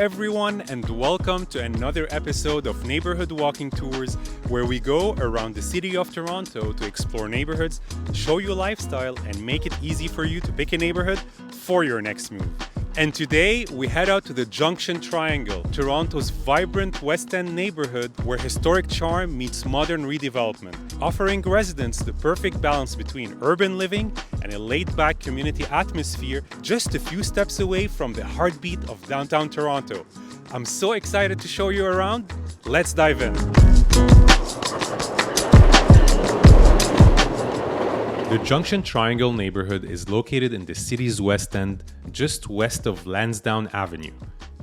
everyone, and welcome to another episode of Neighborhood Walking Tours, where we go around the city of Toronto to explore neighborhoods, show you lifestyle, and make it easy for you to pick a neighborhood for your next move. And today, we head out to the Junction Triangle, Toronto's vibrant West End neighborhood where historic charm meets modern redevelopment, offering residents the perfect balance between urban living and a laid-back community atmosphere just a few steps away from the heartbeat of downtown Toronto. I'm so excited to show you around. Let's dive in. The Junction Triangle neighborhood is located in the city's West End, just west of Lansdowne Avenue.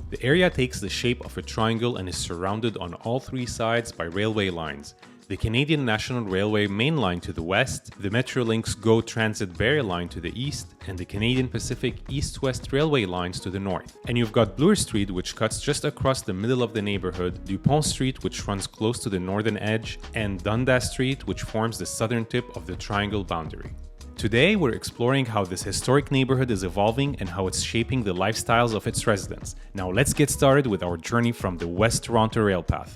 The area takes the shape of a triangle and is surrounded on all three sides by railway lines. The Canadian National Railway main line to the west, the Metrolinx GO Transit Barrie line to the east, and the Canadian Pacific East-West Railway lines to the north. And you've got Bloor Street, which cuts just across the middle of the neighborhood, Dupont Street, which runs close to the northern edge, and Dundas Street, which forms the southern tip of the triangle boundary. Today, we're exploring how this historic neighborhood is evolving and how it's shaping the lifestyles of its residents. Now let's get started with our journey from the West Toronto RailPath.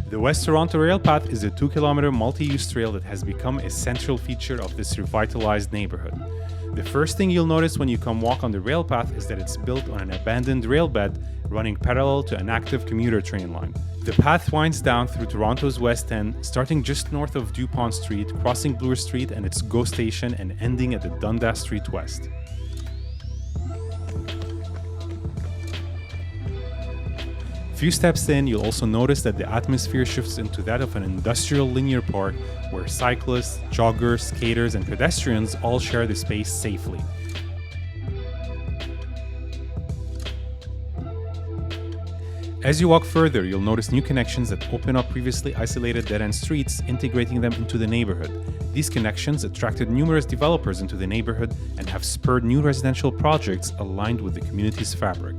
The West Toronto RailPath is a 2-kilometer multi-use trail that has become a central feature of this revitalized neighborhood. The first thing you'll notice when you come walk on the RailPath is that it's built on an abandoned rail bed running parallel to an active commuter train line. The path winds down through Toronto's West End, starting just north of Dupont Street, crossing Bloor Street and its GO station, and ending at the Dundas Street West. Few steps in, you'll also notice that the atmosphere shifts into that of an industrial linear park where cyclists, joggers, skaters, and pedestrians all share the space safely. As you walk further, you'll notice new connections that open up previously isolated dead-end streets, integrating them into the neighborhood. These connections attracted numerous developers into the neighborhood and have spurred new residential projects aligned with the community's fabric.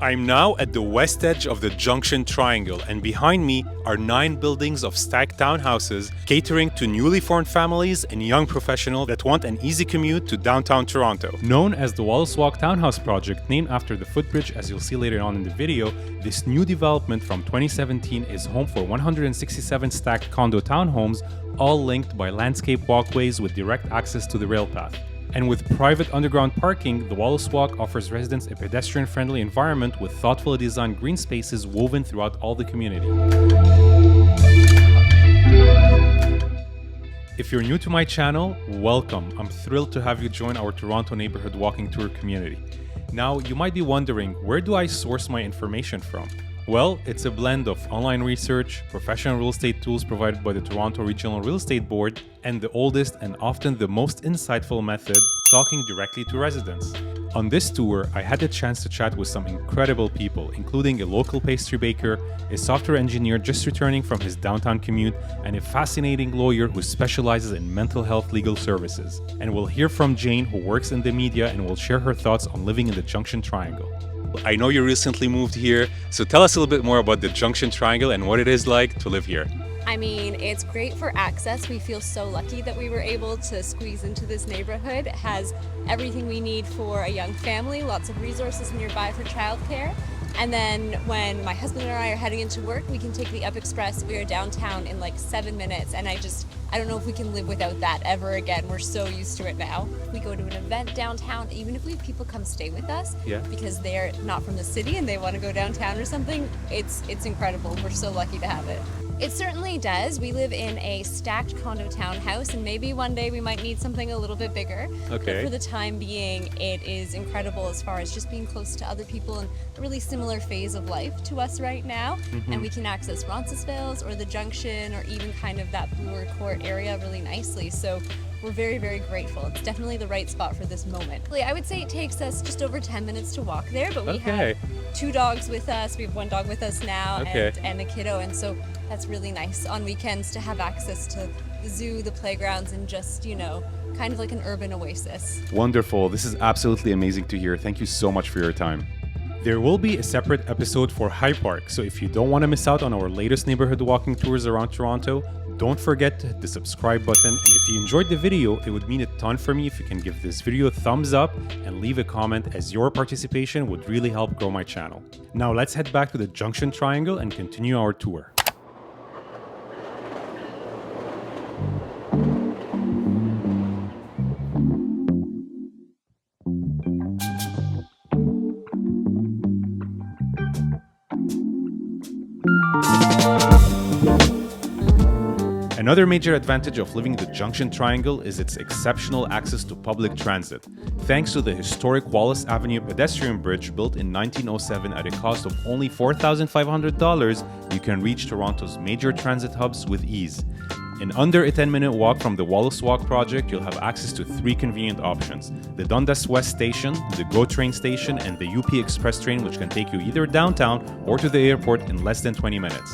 I'm now at the west edge of the Junction Triangle, and behind me are 9 buildings of stacked townhouses catering to newly formed families and young professionals that want an easy commute to downtown Toronto. Known as the Wallace Walk Townhouse Project, named after the Footbridge as you'll see later on in the video, this new development from 2017 is home for 167 stacked condo townhomes, all linked by landscape walkways with direct access to the RailPath. And with private underground parking, the Wallace Walk offers residents a pedestrian-friendly environment with thoughtfully designed green spaces woven throughout all the community. If you're new to my channel, welcome. I'm thrilled to have you join our Toronto Neighborhood Walking Tour community. Now, you might be wondering, where do I source my information from? Well, it's a blend of online research, professional real estate tools provided by the Toronto Regional Real Estate Board, and the oldest and often the most insightful method, talking directly to residents. On this tour, I had the chance to chat with some incredible people, including a local pastry baker, a software engineer just returning from his downtown commute, and a fascinating lawyer who specializes in mental health legal services. And we'll hear from Jane, who works in the media and will share her thoughts on living in the Junction Triangle. I know you recently moved here, so tell us a little bit more about the Junction Triangle and what it is like to live here. I mean, it's great for access. We feel so lucky that we were able to squeeze into this neighborhood. It has everything we need for a young family, lots of resources nearby for childcare. And then when my husband and I are heading into work, we can take the Up Express. We are downtown in like 7 minutes, and I don't know if we can live without that ever again. We're so used to it now. We go to an event downtown, even if we have people come stay with us, because they're not from the city and they want to go downtown or something, it's incredible. We're so lucky to have it. It certainly does. We live in a stacked condo townhouse, and maybe one day we might need something a little bit bigger. Okay. But for the time being, it is incredible as far as just being close to other people in a really similar phase of life to us right now. And we can access Roncesvalles or the Junction or even kind of that Bloor Court area really nicely. So we're very, very grateful. It's definitely the right spot for this moment. I would say it takes us just over 10 minutes to walk there, but we have 2 dogs with us. We have 1 dog with us now and a kiddo, and so that's really nice on weekends to have access to the zoo, the playgrounds, and just, kind of like an urban oasis. Wonderful. This is absolutely amazing to hear. Thank you so much for your time. There will be a separate episode for High Park, so if you don't want to miss out on our latest neighborhood walking tours around Toronto, don't forget to hit the subscribe button. And if you enjoyed the video, it would mean a ton for me if you can give this video a thumbs up and leave a comment, as your participation would really help grow my channel. Now let's head back to the Junction Triangle and continue our tour. Another major advantage of living in the Junction Triangle is its exceptional access to public transit. Thanks to the historic Wallace Avenue pedestrian bridge built in 1907 at a cost of only $4,500, you can reach Toronto's major transit hubs with ease. In under a 10-minute walk from the Wallace Walk project, you'll have access to 3 convenient options: the Dundas West Station, the GO train station, and the UP Express train, which can take you either downtown or to the airport in less than 20 minutes.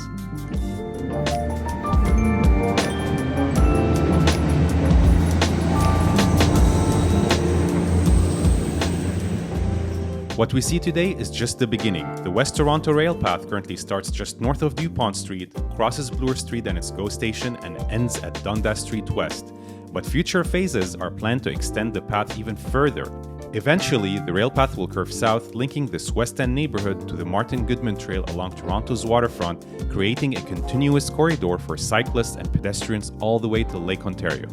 What we see today is just the beginning. The West Toronto RailPath currently starts just north of Dupont Street, crosses Bloor Street and its GO station, and ends at Dundas Street West. But future phases are planned to extend the path even further. Eventually, the RailPath will curve south, linking this West End neighborhood to the Martin Goodman Trail along Toronto's waterfront, creating a continuous corridor for cyclists and pedestrians all the way to Lake Ontario.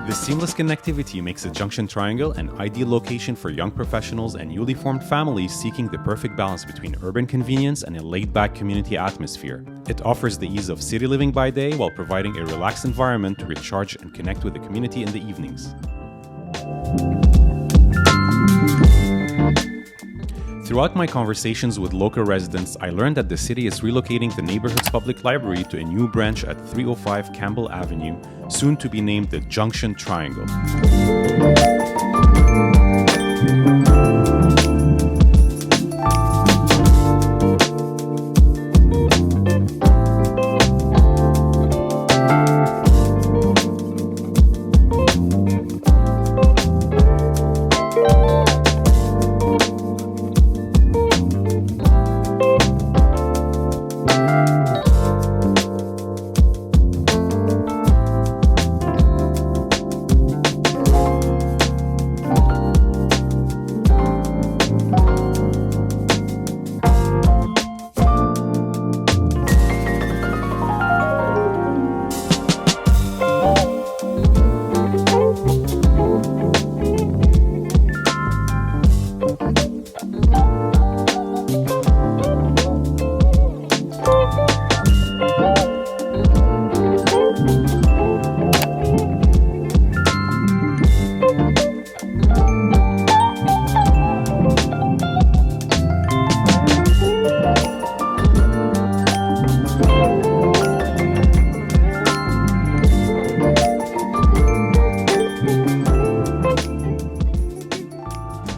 This seamless connectivity makes the Junction Triangle an ideal location for young professionals and newly formed families seeking the perfect balance between urban convenience and a laid-back community atmosphere. It offers the ease of city living by day while providing a relaxed environment to recharge and connect with the community in the evenings. Throughout my conversations with local residents, I learned that the city is relocating the Neighbourhoods Public Library to a new branch at 305 Campbell Avenue, soon to be named the Junction Triangle.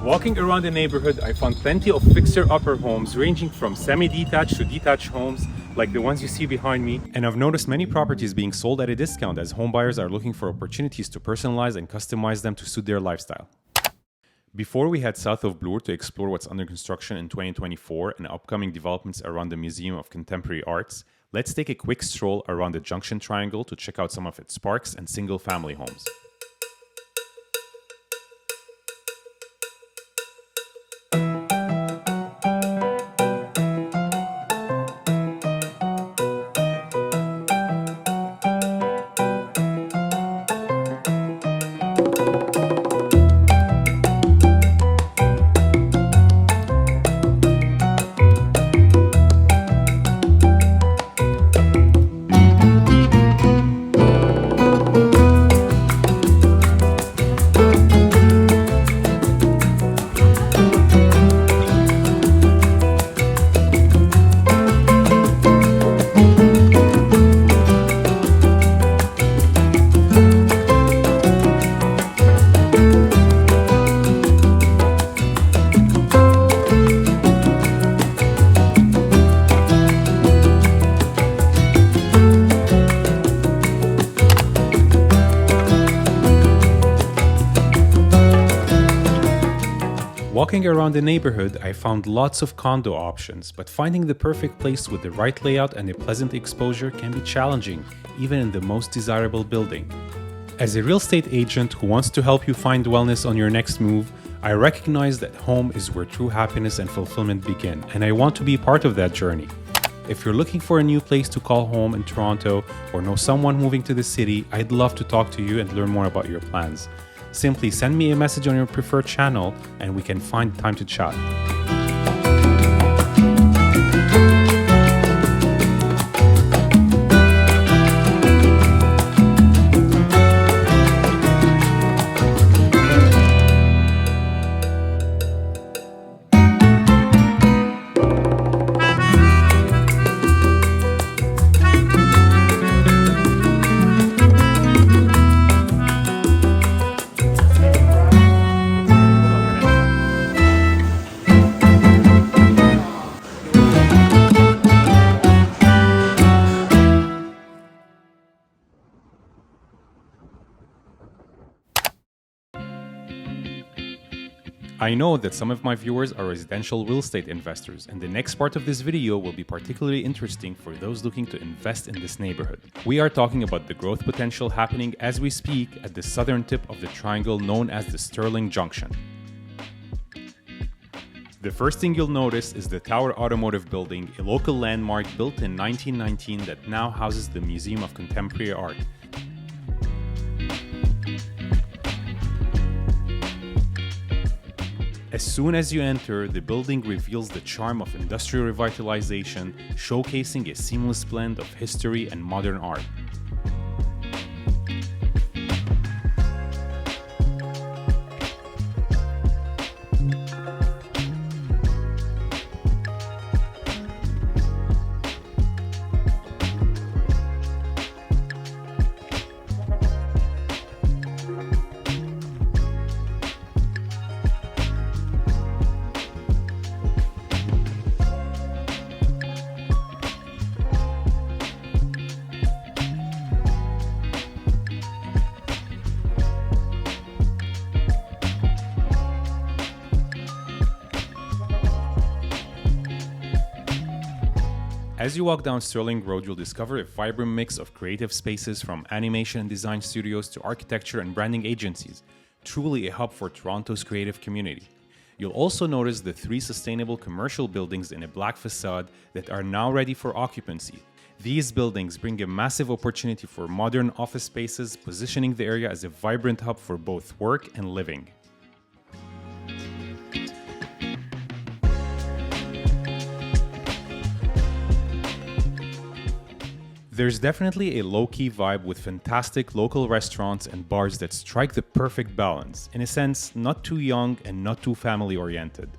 Walking around the neighborhood, I found plenty of fixer-upper homes ranging from semi-detached to detached homes like the ones you see behind me. And I've noticed many properties being sold at a discount as homebuyers are looking for opportunities to personalize and customize them to suit their lifestyle. Before we head south of Bloor to explore what's under construction in 2024 and upcoming developments around the Museum of Contemporary Arts, let's take a quick stroll around the Junction Triangle to check out some of its parks and single-family homes. Walking around the neighborhood, I found lots of condo options, but finding the perfect place with the right layout and a pleasant exposure can be challenging, even in the most desirable building. As a real estate agent who wants to help you find wellness on your next move, I recognize that home is where true happiness and fulfillment begin, and I want to be part of that journey. If you're looking for a new place to call home in Toronto or know someone moving to the city, I'd love to talk to you and learn more about your plans. Simply send me a message on your preferred channel and we can find time to chat. I know that some of my viewers are residential real estate investors, and the next part of this video will be particularly interesting for those looking to invest in this neighborhood. We are talking about the growth potential happening as we speak at the southern tip of the triangle known as the Sterling Junction. The first thing you'll notice is the Tower Automotive Building, a local landmark built in 1919 that now houses the Museum of Contemporary Art. As soon as you enter, the building reveals the charm of industrial revitalization, showcasing a seamless blend of history and modern art. As you walk down Sterling Road, you'll discover a vibrant mix of creative spaces from animation and design studios to architecture and branding agencies, truly a hub for Toronto's creative community. You'll also notice the 3 sustainable commercial buildings in a black facade that are now ready for occupancy. These buildings bring a massive opportunity for modern office spaces, positioning the area as a vibrant hub for both work and living. There's definitely a low-key vibe with fantastic local restaurants and bars that strike the perfect balance, in a sense, not too young and not too family-oriented.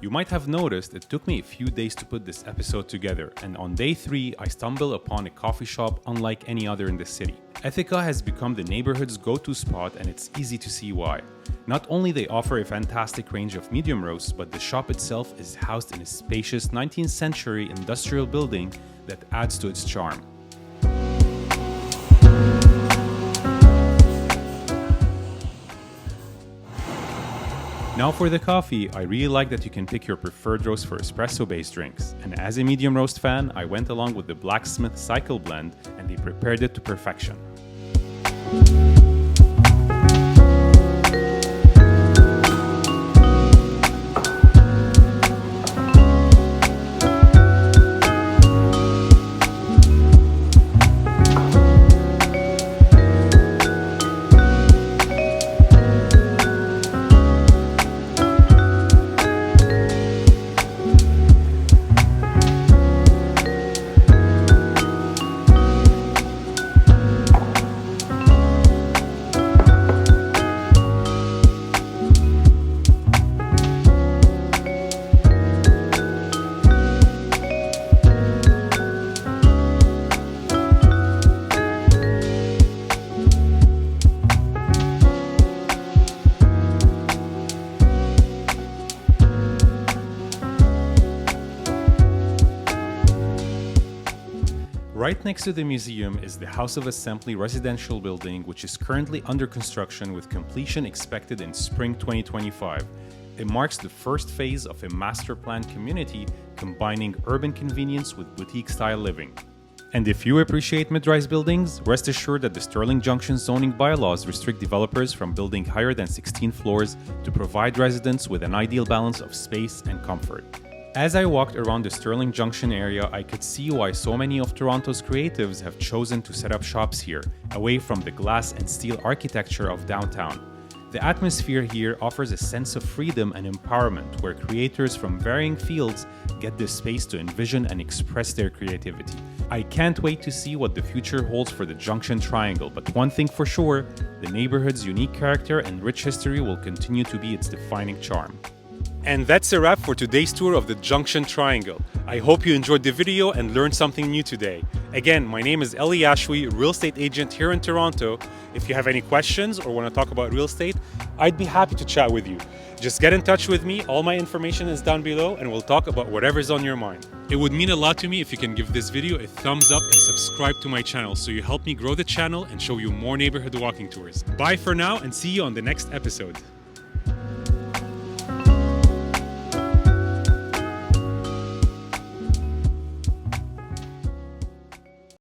You might have noticed it took me a few days to put this episode together, and on day 3 I stumbled upon a coffee shop unlike any other in the city. Ethica has become the neighborhood's go-to spot, and it's easy to see why. Not only they offer a fantastic range of medium roasts, but the shop itself is housed in a spacious 19th century industrial building that adds to its charm. Now for the coffee, I really like that you can pick your preferred roast for espresso-based drinks, and as a medium roast fan, I went along with the Blacksmith Cycle Blend and they prepared it to perfection. Right next to the museum is the House of Assembly residential building, which is currently under construction with completion expected in spring 2025. It marks the first phase of a master plan community combining urban convenience with boutique-style living. And if you appreciate mid-rise buildings, rest assured that the Sterling Junction zoning bylaws restrict developers from building higher than 16 floors to provide residents with an ideal balance of space and comfort. As I walked around the Sterling Junction area, I could see why so many of Toronto's creatives have chosen to set up shops here, away from the glass and steel architecture of downtown. The atmosphere here offers a sense of freedom and empowerment, where creators from varying fields get the space to envision and express their creativity. I can't wait to see what the future holds for the Junction Triangle, but one thing for sure, the neighborhood's unique character and rich history will continue to be its defining charm. And that's a wrap for today's tour of the Junction Triangle. I hope you enjoyed the video and learned something new today. Again, my name is Elie Yachoui, real estate agent here in Toronto. If you have any questions or want to talk about real estate, I'd be happy to chat with you. Just get in touch with me. All my information is down below and we'll talk about whatever's on your mind. It would mean a lot to me if you can give this video a thumbs up and subscribe to my channel so you help me grow the channel and show you more neighborhood walking tours. Bye for now and see you on the next episode.